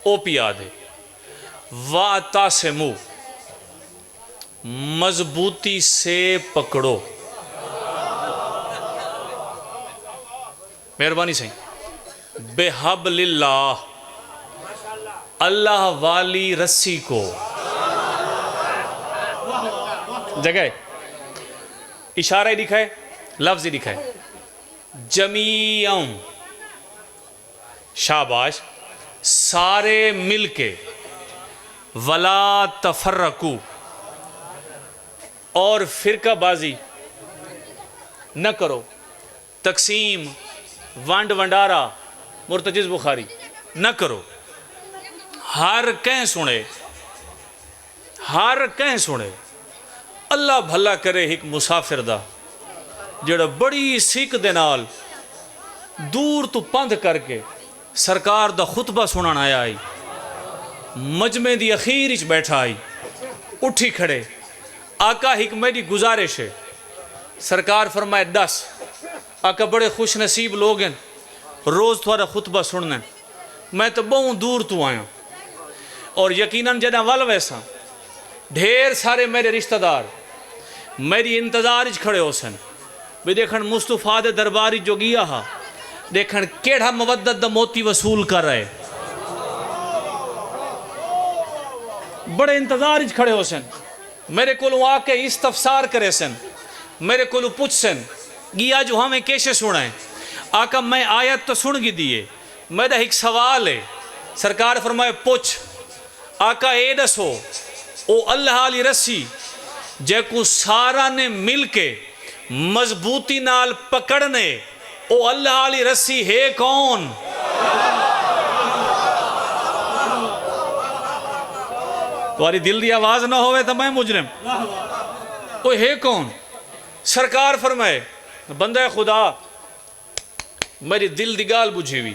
او پیا دے وَاعْتَصِمُوا مضبوطی سے پکڑو. مہربانی سے بِحَبْلِ اللَّهِ اللہ والی رسی کو. جگہ اشارہ ہی دکھائے لفظ ہی دکھائے جمیعاً شاباش سارے مل کے ولا تفرقو اور فرقہ بازی نہ کرو تقسیم ونڈ ونڈارا مرتجز بخاری نہ کرو. ہر کہیں سنے اللہ بھلا کرے ایک مسافر دا جڑا بڑی سیکھ دے نال دور تو پندھ کر کے سرکار دا خطبہ سنان آیا آئی مجمع دی اخیر اچ بیٹھا آئی اٹھی کھڑے آقا ایک میری گزارش ہے. سرکار فرمائے 10 آقا بڑے خوش نصیب لوگ ہیں روز تھوڑا خطبہ سننا میں تو بہت دور تو آیا اور یقیناً جدہ وال ویسا ڈھیر سارے میرے رشتہ دار میری انتظار اچ کھڑے ہو سن بھی دیکھن مصطفیٰ دے درباری جو گیا ہا دیکھن کیڑا مودت دا موتی وصول کر رہے بڑے انتظار اچ کھڑے ہو سن میرے کولوں آ کے استفسار کرے سن میرے کولوں پوچھ سن گیا جو ہمیں کیسے سنائیں. آقا میں آیت تو سن گی دیئے میرا ایک سوال ہے. سرکار فرمائے پوچھ. آقا اے دسو او اللہ علی رسی جے کو سارا نے مل کے مضبوطی نال پکڑنے او اللہ علی رسی ہے کون؟ تمہاری دل دی آواز نہ ہوئے تو میں مجرم. او ہے کون؟ سرکار فرمائے بندہ خدا میری دل دی گال بجھی ہوئی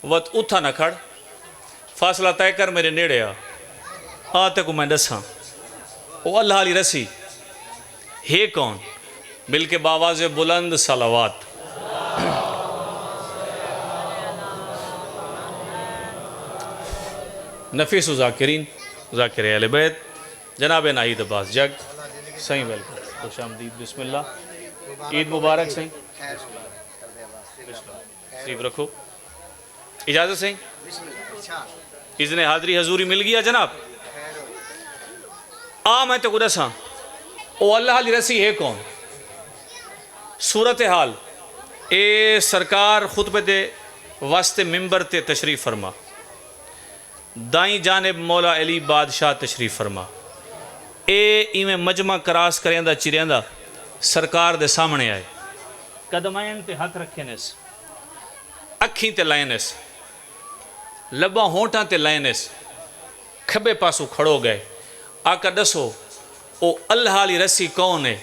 وقت اتھا نہ کھڑ فاصلہ طے کر میرے نیڑے آتے کو میں دساں او اللہ علی رسی ہے کون؟ بلکہ باواز بلند صلوات. نفیس و ذاکرین ذاکر اہل بیت جناب ناہید عباس جگ صحیح ویلکم خوش آمدید. بسم اللہ عید مبارک صحیح تشریف رکھو اجازت صحیح اذن حاضری حضوری مل گیا جناب. میں تو قدس ہاں او اللہ علی رسی ہے کون؟ صورتحال اے سرکار خطبے دے واسطے ممبر تے تشریف فرما دائیں جانب مولا علی بادشاہ تشریف فرما اے ایمیں مجمع کراس کریندہ چریندہ سرکار دے سامنے آئے قدمائن تے ہاتھ رکھے نیس اکھیں تے لائے نیس لبا ہونٹاں تے لائے نیس کھبے پاسو کھڑو گئے. آقا دسو او اللہ علی رسی کون ہے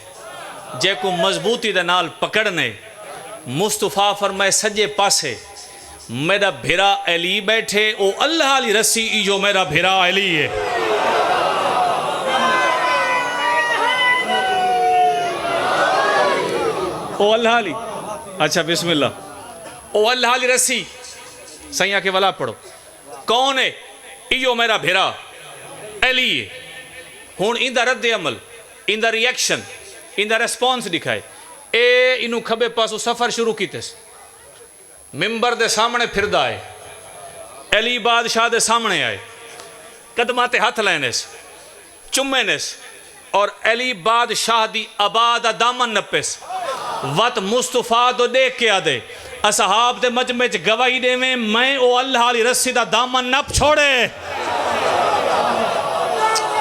جے کو مضبوطی دے نال پکڑنے. مصطفیٰ فرمائے سجے پاسے میرا بھیرا علی بیٹھے او اللہ علی رسی ای جو میرا بھیرا علی ہے. او اللہ علی اچھا بسم اللہ او اللہ علی رسی سیاں کے ولا پڑھو کون ہے ای جو میرا بھیرا علی ہے. ہون اندہ رد عمل اندہ ریاکشن اندہ ریسپونس دکھائے اے انہوں کھبے پاسو سفر شروع کی تیس ممبر دے سامنے پھر دائے علی بادشاہ دے سامنے آئے قدمات ہاتھ لینس چمینس اور علی بادشاہ دی آباد دامن نپس وقت مصطفیٰ تو دیکھ کے آدھے اصحاب دے مجمع گواہی دے میں او اللہ علی رسی دا دامن نپ چھوڑے.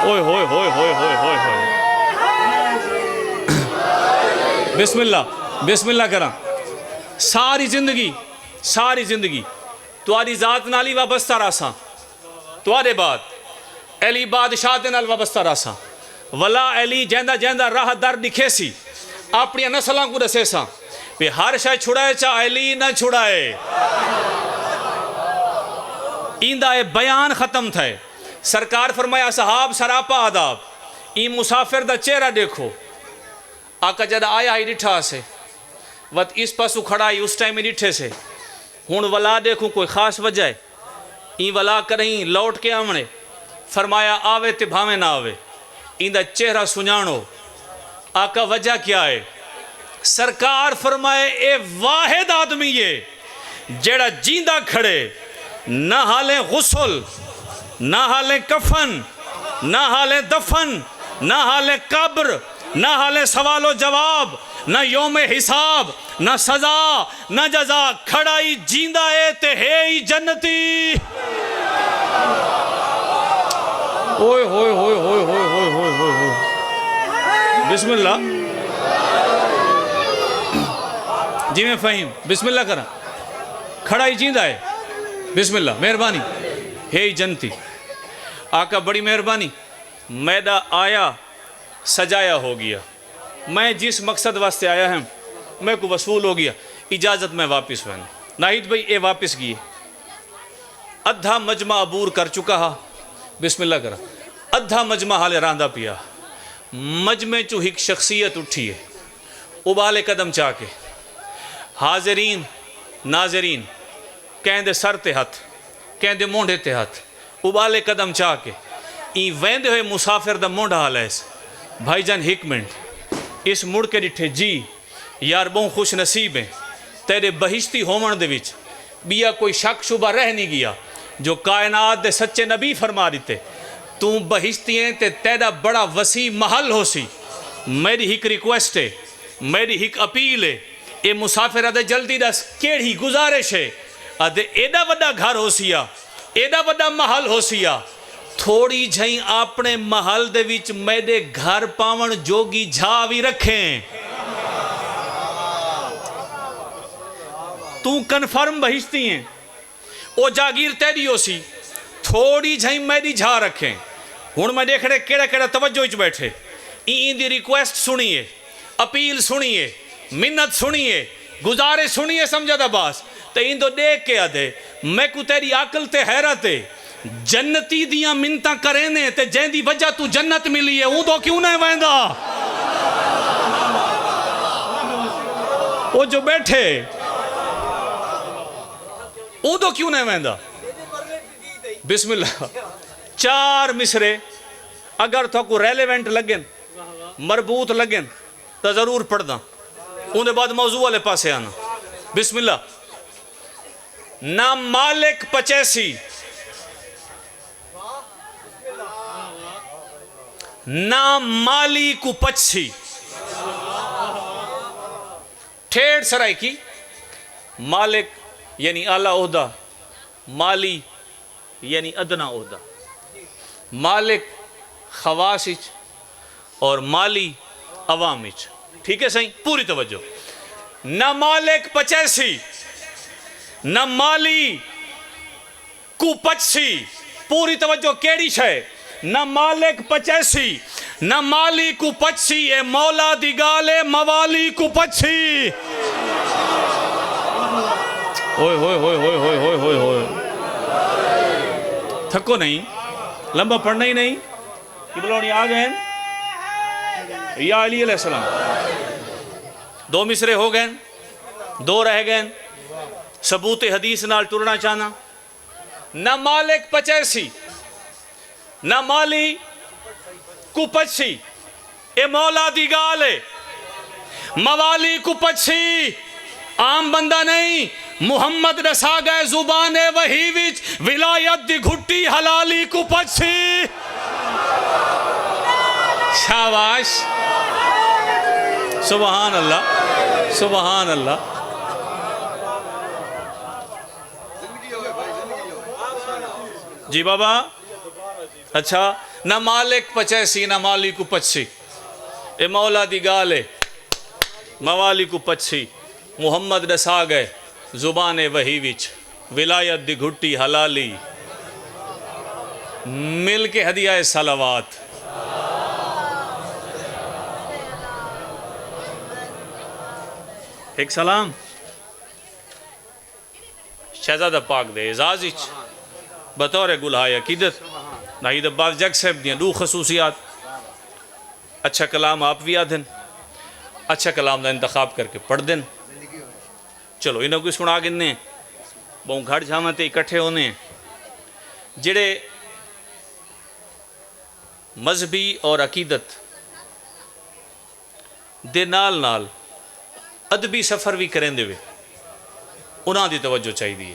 اوئے ہوئے ہوئے ہوئے ہوئے ہوئے ہوئے بسم اللہ کرا. ساری زندگی تواری ذات نالی وابستہ راساں توارے بعد علی بادشاہ دے نال وابستہ راساں ولا علی جیندہ راہ در دکھے سی اپنی نسلاں کو دسے ساں پہ ہر شاہ چھڑائے چاہ علی نہ چھڑائے. ایندہ بیان ختم تھے. سرکار فرمایا صحاب سراپا آداب این مسافر دا چہرہ دیکھو. آقا جد آیا ہی ڈٹھا سے وقت اس پاسو کھڑائی اس ٹائم ہی ڈٹھے سے ہون ولا دیکھوں کوئی خاص وجہ ہے این ولا کریں لوٹ کے آمنے فرمایا آوے تے بھاویں نہ آوے این دا چہرہ سنجانو آقا وجہ کیا ہے سرکار فرمائے اے واحد آدمی ہے جیڑا جیندہ کھڑے نہ حالیں غسل نہ حالیں کفن نہ حالیں دفن نہ حالیں قبر نہ حالیں سوال و جواب نہ یوم حساب نہ سزا نہ جزا کھڑائی جیندہ ہے تے ہے ہی جنتی اوئے ہوئے ہوئے ہوئے ہوئے ہوئے ہوئے ہوئے ہوئے بسم اللہ جی میں فہیم بسم اللہ کرا کھڑائی جیندہ ہے بسم اللہ مہربانی ہے ہی جنتی آقا بڑی مہربانی میدہ آیا سجایا ہو گیا میں جس مقصد واسطے آیا ہوں میں کو وصول ہو گیا اجازت میں واپس بہن ناہید بھائی اے واپس گئے ادھا مجمع عبور کر چکا ہا بسم اللہ کرا ادھا مجمع حال راندہ پیا مجمع چو ایک شخصیت اٹھی ہے ابالے قدم چاہ کے حاضرین ناظرین کہیں دے سر تے ہاتھ کہیں دے مونڈے تے ہاتھ ابالے قدم چاہ کے این ویندے ہوئے مسافر دا مونڈا حال ہے بھائی جان ایک منٹ اس مڑ کے ڈٹھے جی یار بہن خوش نصیب ہیں تیرے بہشتی ہومن دے وچ بیا کوئی شک شبہ رہ نہیں گیا جو کائنات دے سچے نبی فرما دیتے تو بہشتی ہیں تے تیرا بڑا وسیع محل ہو سی میری ایک ریکویسٹ ہے میری ایک اپیل ہے اے مسافر ادھے جلدی دس کیڑی گزارش ہے ادھے ایڈا وڈا گھر ہو سیا ایڈا وڈا محل ہو سیا تھوڑی جھائیں اپنے محل دے وچ میرے گھر پاون جوگی جھاوی رکھیں تو کنفرم بہشتی ہیں او جاگیر تیری ہو سی تھوڑی جھائیں میری جھا رکھیں ہون میں دیکھ رہے کیڑا کیڑا توجہ اچ بیٹھے این دی ریکویسٹ سنیے اپیل سنیے منت سنیے گزارے سنیے سمجھا دا باس تو این دو دیکھ کے آدھے میں کو تیری عقل تے حیرت ہے جنتی دیاں منتاں کرینے تے جین دی وجہ تو جنت ملی ہے اون دو کیوں نہیں ویندہ وہ جو بیٹھے اون دو کیوں نہیں ویندہ بسم اللہ 4 مصرے اگر تو کو ریلیونٹ لگن مربوط لگن تو ضرور پڑھ دا ان دے بعد موضوع والے پاسے آنا بسم اللہ نہ مالک پچیسی نہ مالی کو پچسی ٹھیڑ سرائی کی مالک یعنی اعلیٰ عہدہ مالی یعنی ادنا عہدہ مالک خواص اور مالی عوام ٹھیک ہے صحیح پوری توجہ نہ مالک پچیسی نہ مالی کو پچسی پوری توجہ کیڑی شے نہ مالک پچیسی نہ مالی کو پچسی اے مولا دی گالے موالی کو پچسی ہوئے ہوئے ہوئے ہوئے ہوئے ہوئے ہوئے ہوئے تھکو نہیں لمبا پڑھنا ہی نہیں کہ بلونی آگئے یا علی علیہ السلام 2 مصرے ہو گئے 2 رہ گئے ثبوت حدیث نال ٹرنا چاہنا نہ مالک پچیسی نہ مالی کو پچسی اے مولا دی گالے موالی کو پچسی عام بندہ نہیں محمد رسا گئے زبان وحی وچ ولایت دی گھٹی حلالی کو پچسی شاباش سبحان اللہ سبحان اللہ جی بابا اچھا نہ مالک پچیسی نہ مالی کو پچسی اے مولا دی گالے موالی کو پچسی محمد رسا گئے زبان وحی وچ ولایت دی گھٹی حلالی مل کے ہدیہ صلوات ایک سلام شہزادہ پاک دے اعزازچ بطور گلہائے عقیدت ناہید عباس جگ صاحب دیا 2 خصوصیات اچھا کلام آپ بھی آدھن اچھا کلام دا انتخاب کر کے پڑھ دن چلو انہوں کو سنا گننے بہن گھڑ جھامتے اکٹھے ہونے جڑے مذہبی اور عقیدت دے نال نال ادبی سفر بھی کریں دے وے انہاں دی توجہ چاہیے،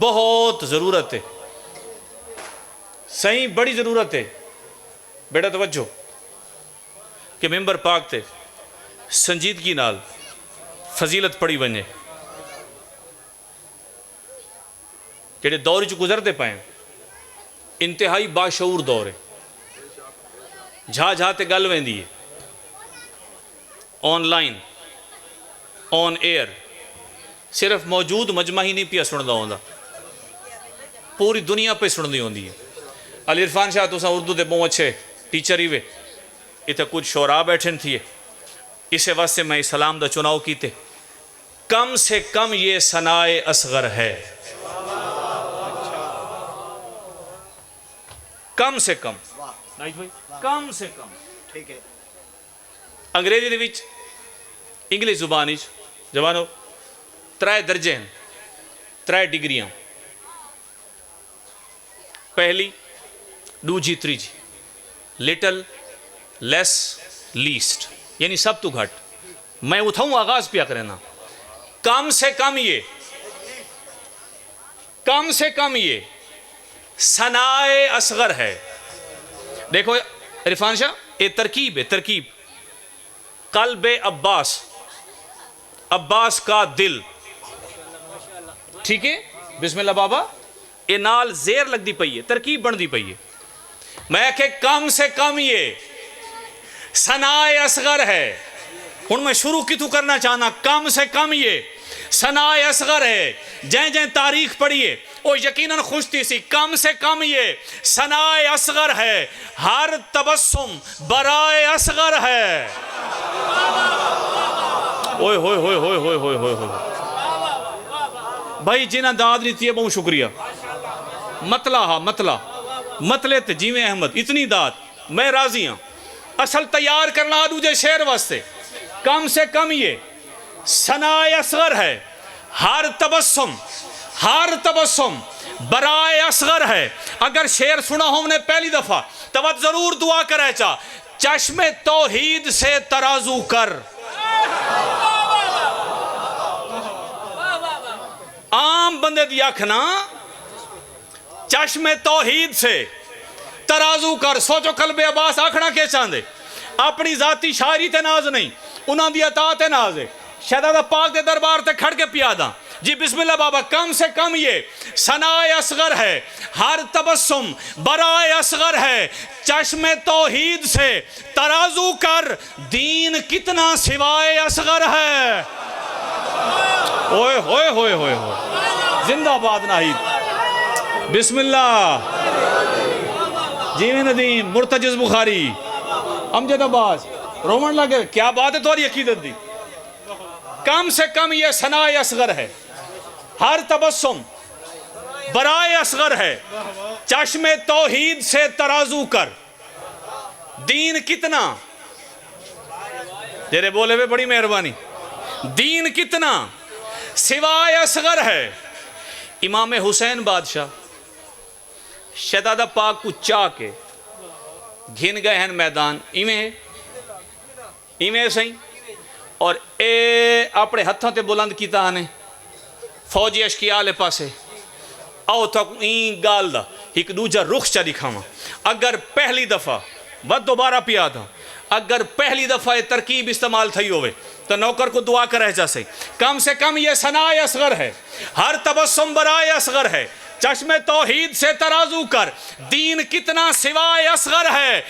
بہت ضرورت ہے، صحیح بڑی ضرورت ہے بیٹا توجہ کہ ممبر پاک تے سنجیدگی نال فضیلت پڑھی ونجے، جڑے دور چ گزرتے پائیں انتہائی باشعور دور ہے، جھا جھا تے گل ویندی ہے، آن لائن آن ایئر، صرف موجود مجمع ہی نہیں پیا سندا ہوندا، پوری دنیا پہ سندی ہوندی ہے۔ علی عرفان شاہ تساں اردو دے بہت اچھے ٹیچر ہی وے، اتنے کچھ شعراء بیٹھن تھے، اسے واسطے میں اسلام دا چناؤ کیتے، کم سے کم یہ ثنائے اصغر ہے، کم سے کم، کم سے کم، انگریزی دے وچ انگلش زبان وچ جوانو 3 درجے ہیں، 3 ڈگریاں، پہلی دوجی تریجی، لٹل لیس لیسٹ، یعنی سب تو گھٹ، میں اٹھاؤں آغاز پیا کرنا، کم سے کم یہ، کم سے کم یہ ثنائے اصغر ہے۔ دیکھو عرفان شاہ یہ ترکیب ہے، ترکیب، قلب عباس، عباس کا دل، ٹھیک ہے، بسم اللہ بابا، یہ نال زیر لگ دی پئی ہے، ترکیب بن دی پئی ہے، میں کہ کم سے کم یہ ثنائے اصغر ہے، ہن میں شروع کی تو کرنا چاہنا، کم سے کم یہ ثنائے اصغر ہے، جائیں جائیں تاریخ پڑھیے وہ یقیناً خوش تھی سی، کم سے کم یہ ثنائے اصغر ہے، ہر تبسم برائے اصغر ہے، اوئے ہوئے ہوئے ہوئے ہوئے ہوئے ہوئے ہوئے بھائی جنہ داد نہیں تھی بہت شکریہ، مطلع ہاں مطلع مطلع تے جیویں احمد اتنی داد میں راضی ہوں، اصل تیار کرنا دوجے شعر واسطے، کم سے کم یہ ثنائے اصغر ہے، ہر تبسم برائے اصغر ہے۔ اگر شعر سنا ہم نے پہلی دفعہ تو ضرور دعا کرے چاہ، چشم توحید سے ترازو کر، عام بندے دی آکھنا چشم توحید سے ترازو کر، سوچو قلب عباس آکھنا کے چاندے، اپنی ذاتی شاعری تے ناز نہیں، انہاں دی عطا تے ناز ہے، شہزادہ پاک دے دربار تے کھڑ کے پیادا جی بسم اللہ بابا، کم سے کم یہ ثنائے اصغر ہے، ہر تبسم برائے اصغر ہے، چشم توحید سے ترازو کر، دین کتنا سوائے اصغر ہے، اوئے ہوئے ہوئے ہوئے ہوئے، زندہ باد ناہید، بسم اللہ، جیویں ندیم، مرتجز بخاری، امجد عباس، رومن لگے، کیا بات ہے تمہاری عقیدت دی، کم سے کم یہ ثنائے اصغر ہے، ہر تبسم برائے اصغر ہے، چشم توحید سے ترازو کر، دین کتنا، تیرے بولے میں بڑی مہربانی، دین کتنا سوائے اصغر ہے۔ امام حسین بادشاہ شہزادہ پاک کو چاہ کے گھن گئے ہیں میدان، ایویں سہی، اور اے اپنے ہتھوں تے بلند کیتا آنے فوجی اشکیالے پاسے، آؤ تک این گال دا ایک دوجہ رخ چا دکھاواں، اگر پہلی دفعہ بد دوبارہ پیا تھا، اگر پہلی دفعہ یہ ترکیب استعمال تھی ہوئے تو نوکر کو دعا کرے جا سے، کم سے کم یہ ثنائے اصغر ہے، ہر تبسم برائے اصغر ہے، چشم توحید سے ترازو کر، دین کتنا سوائے اصغر ہے،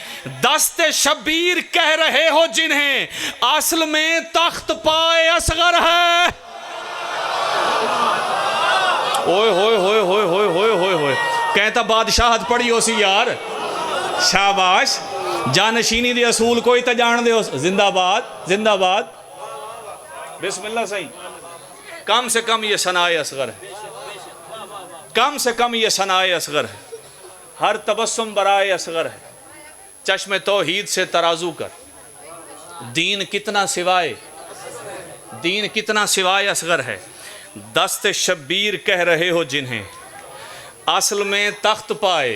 دست شبیر کہہ رہے ہو جنہیں، اصل میں تخت پائے اصغر ہے، اوئے ہوئے ہوئے ہوئے ہوئے ہوئے ہوئے ہوئے، کہتا بادشاہت پڑی ہو سی یار، شاباش، جانشینی دی اصول کوئی تا جان دے ہو، زندہ باد، زندہ باد، بسم اللہ صحیح، کم سے کم یہ ثنائے اصغر ہے، کم سے کم یہ ثنائے اصغر ہے، ہر تبسم برائے اصغر ہے، چشم توحید سے ترازو کر، دین کتنا سوائے اصغر ہے، دست شبیر کہہ رہے ہو جنہیں، اصل میں تخت پائے،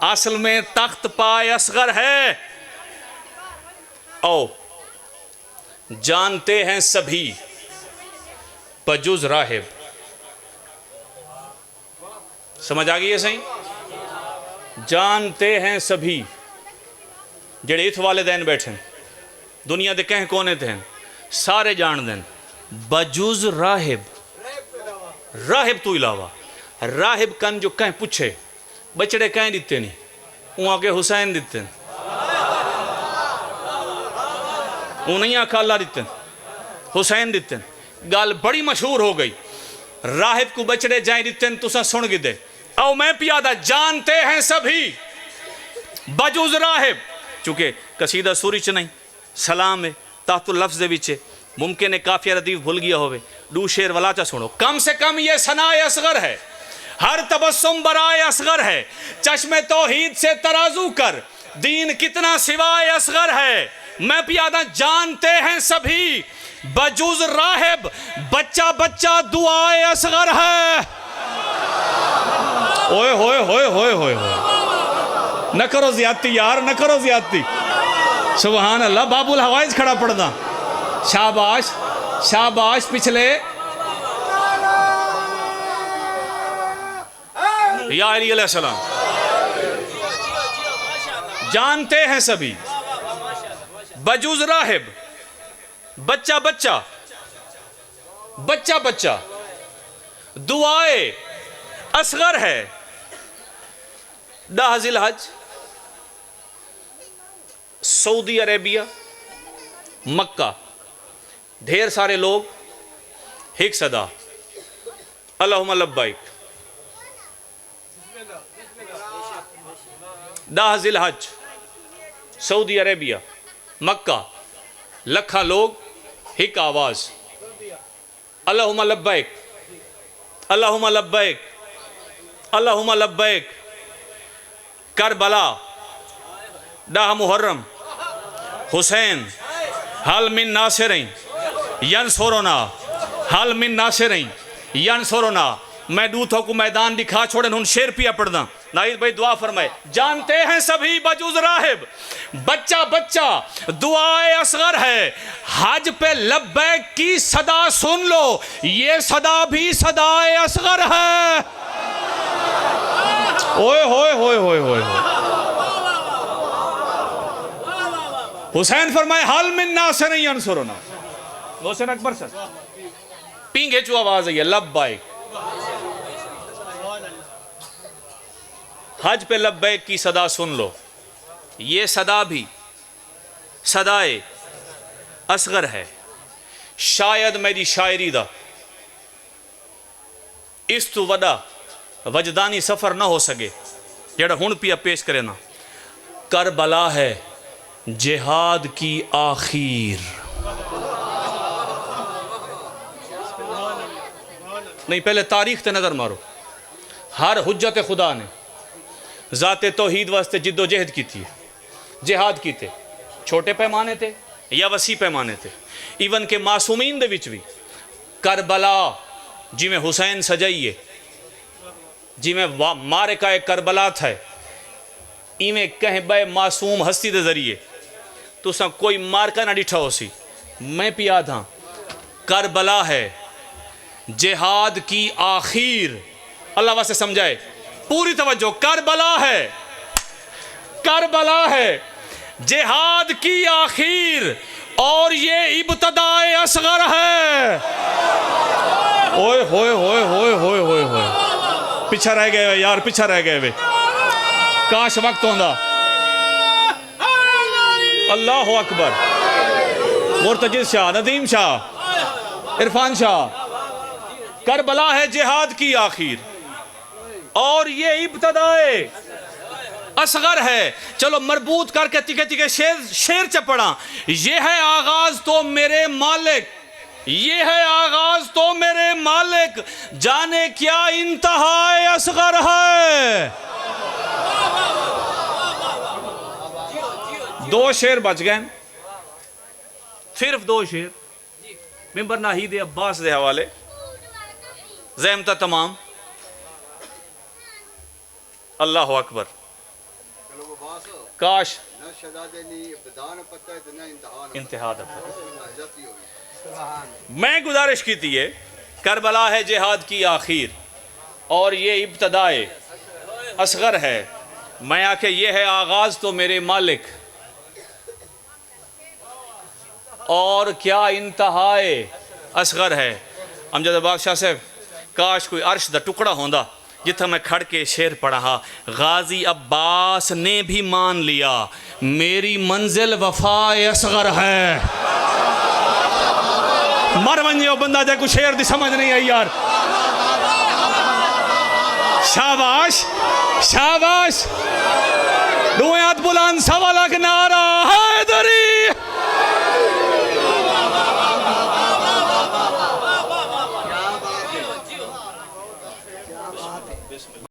اصل میں تخت پائے اصغر ہے۔ او جانتے ہیں سبھی بجز راہب، سمجھ آگئی ہے صحیح؟ جانتے ہیں سبھی جڑے ات والدین بیٹھیں دنیا دے کہیں کونے تھے سارے جان دیں بجز راہب، راہب تو علاوہ راہب کن جو کہیں پوچھے بچڑے کہیں دیتے نہیں، وہاں کے حسین دیتے ہیں، وہ نہیں آکھا اللہ دیتے ہیں، حسین دیتے ہیں۔ گال بڑی مشہور ہو گئی، راہب کو بچڑے جائیں دیتے ہیں، تو سا سن گی دے او میں پیادہ جانتے ہیں سبھی بجز راہب، چونکہ قصیدہ سوری چ نہیں سلام ہے تحت اللفظ دے وچے ممکن ہے کافیہ ردیف بھول گیا ہوئے، دو شیر ولا چا سنو۔ کم سے کم یہ ثناء اصغر ہے، ہر تبسم برائے اصغر ہے، چشم توحید سے ترازو کر دین کتنا سوائے اصغر ہے۔ میں پیادہ جانتے ہیں سبھی بجز راہب، بچہ بچہ دعائے اصغر ہے۔ اوئے ہوئے ہوئے ہوئے ہوئے نہ کرو زیادتی یار، نہ کرو زیادتی، سبحان اللہ۔ باب الحوائج کھڑا پڑھنا، شاباش شاباش۔ پچھلے یا علی علیہ السلام، جانتے ہیں سبھی بجز راہب، بچہ بچہ بچہ بچہ دعائے اصغر ہے۔ 10 ذی الحج سعودی عربیہ مکہ ڈھیر سارے لوگ ہک صدا اللہم لبیک۔ 10 ذی الحج سعودی عربیہ مکہ لکھا لوگ ہک آواز اللہم لبیک اللہم لبیک اللہم لبیک۔ کربلا 10 محرم حسین حل من ناصرین ینصرنا حل من ناصرین ینصرنا۔ میں دوتوں کو میدان دکھا چھوڑے ان شیر پیا پڑھنا، نائید بھائی دعا فرمائے۔ جانتے ہیں سبھی بجز راہب، بچہ بچہ دعائے اصغر ہے، حج پہ لبیک کی صدا سن لو، یہ صدا بھی صدائے اصغر ہے۔ اوئے ہوئے ہوئے ہوئے ہوئے حسین فرمائے حل من ناصر ینصرنا، حسین اکبر سر پینگے چو آواز ہے لبیک، حج پہ لبیک کی صدا سن لو، یہ صدا بھی صدائے اصغر ہے۔ شاید میری شاعری دا اس تو وڈا وجدانی سفر نہ ہو سکے جڑا ہن پیا پیش کرے نا۔ کربلا ہے جہاد کی آخیر، نہیں پہلے تاریخ تے نظر مارو۔ ہر حجت خدا نے ذات توحید واسطے جد و جہد کی تھی، جہاد کی تھے، چھوٹے پیمانے تھے یا وسیع پیمانے تھے۔ ایون کہ معصومین دے وچ بھی کربلا جی میں حسین سجائیے، جی میں مارکہ کربلا تھا، ایویں کہیں بے معصوم ہستی دے ذریعے تو سا کوئی مارکہ نہ ڈٹھا ہو سی۔ میں پیا تھا کربلا ہے جہاد کی آخیر، اللہ واسطے سمجھائے پوری توجہ۔ کربلا ہے، کربلا ہے جہاد کی آخیر اور یہ ابتدائے اصغر ہے۔ اوئے ہوئے ہوئے ہوئے ہوئے ہوئے ہوئے پیچھا رہ گئے یار، پیچھا رہ گئے کاش وقت ہوندہ۔ اللہ اکبر۔ مرتجز شاہ، ندیم شاہ، عرفان شاہ، کربلا ہے جہاد کی آخیر اور یہ ابتدائے اصغر ہے۔ چلو مربوط کر کے تکے تکے شیر چپڑا۔ یہ ہے آغاز تو میرے مالک، یہ ہے آغاز تو میرے مالک، جانے کیا انتہائے اصغر ہے۔ 2 شیر بچ گئے، صرف 2 شیر ممبر ناہید عباس دے حوالے، زحمتہ تمام اللہ اکبر. کاش انتہا دا میں گزارش کی تھی ہے کربلا ہے جہاد کی آخر اور یہ ابتدائے اصغر ہے. میں آکھے یہ ہے آغاز تو میرے مالک اور کیا انتہائے اصغر ہے. امجد بادشاہ صاحب کاش کوئی عرش دا ٹکڑا ہوندا جتھا میں کھڑ کے شعر پڑھا. غازی عباس نے بھی مان لیا میری منزل وفائے اصغر ہے. مر ونجے بندہ جائے کوئی شعر دی سمجھ نہیں آئی یار. شاباش شاباش. دوئے ہاتھ بلند سوا لاکھ نعرہ حیدری.